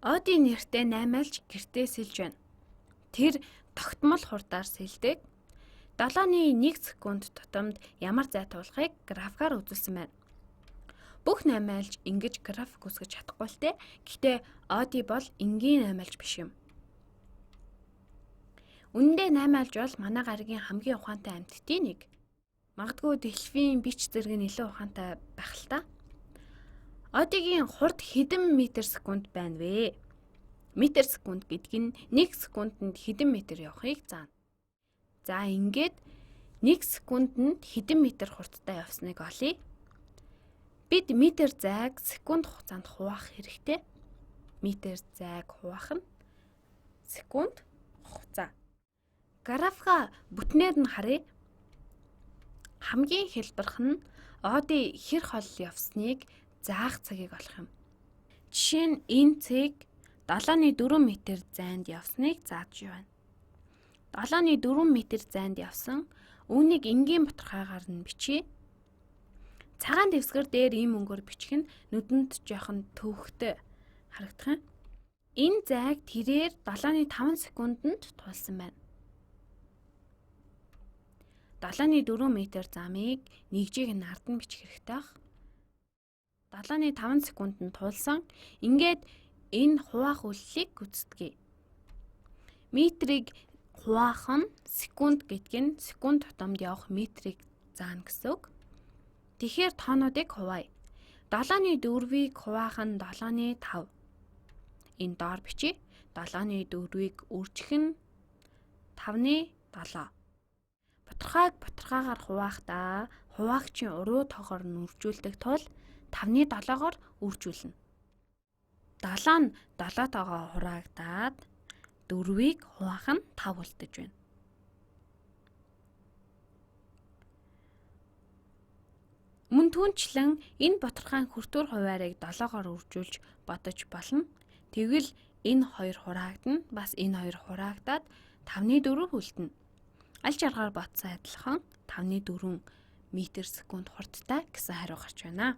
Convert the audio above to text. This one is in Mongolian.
Одын нэртэй 8-aalж гэртээ сэлж байна. Тэр тогтмол хурдаар сэлдэг. 7-1 секунд тутамд ямар зай туулахыг графикаар үзүүлсэн байна. Бүх 8-aalж ингэж график үсгэж чадахгүй л дээ. Гэхдээ Оди бол энгийн 8-aalж биш юм. Үнэндээ 8-aalж бол манай гаригийн хамгийн ухаантай амьтдын нэг. Магадгүй дэлхийн бич зэрэг нь илүү ухаантай байх л та. Одигийн хурд хэдэн метр секунд байна вэ? Метр секунд гэдэг нь 1 секундэд хэдэн метр явахыг заана. За ингээд 1 секундэд хэдэн метр хурдтай явсныг олъё. Бид метр зайг секунд хугацаанд хуваах хэрэгтэй. Метр зайг хуваах нь секунд хугацаа. Графика бүтнээр нь харъя. Хамгийн хэлбэрх нь Оди хэр хол явсныг заах цагийг олох юм. Жишээ нь энэ цэг 7.4 метр зайд явсныг зааж байна. 7.4 метр зайд явсан үүнийг энгийн батархаагаар нь бичье. Цагаан дэвсгэр дээр ийм өнгөөр бичих нь нүдэнд жоохон төвөгтэй харагдах юм. Энэ зайг тэрээр 7.5 секундэд туулсан байна. 7.4 метр замыг нэгжийг нь ард нь бичих хэрэгтэй баг. 7.5 секундэд туулсан. Ингээд энэ хуваах үйлчлэлийг гүйцэтгэе. Метрийг хуваах нь секунд гэдэг нь секунд тутамд явах метрийг заана гэсэн үг. Тэгэхээр тоонуудыг хуваая. 7.4-ийг хуваах нь 7.5. Энэ доор бичиж 7.4-ийг үржих нь 5.7. Батархааг батархаагаар хуваахдаа хуваагчийн уруу тоогоор нь үржүүлдэг тул 5.7-оор үржүүлнэ. 7 нь 7 тоогоо хураагдаад 4-ийг хуваах нь 5 үлдэж байна. Мөн түүнчлэн энэ батархаан хүртүр хуваарийг 7-оор үржүүлж бодож болно. Тэгвэл энэ хоёр хураагдана, бас энэ хоёр хураагдаад 5.4 үлдэнэ. Аль жаргаар бодсон адилхан 5.4 метр секунд хурдтай гэсэн хариу гарч байна.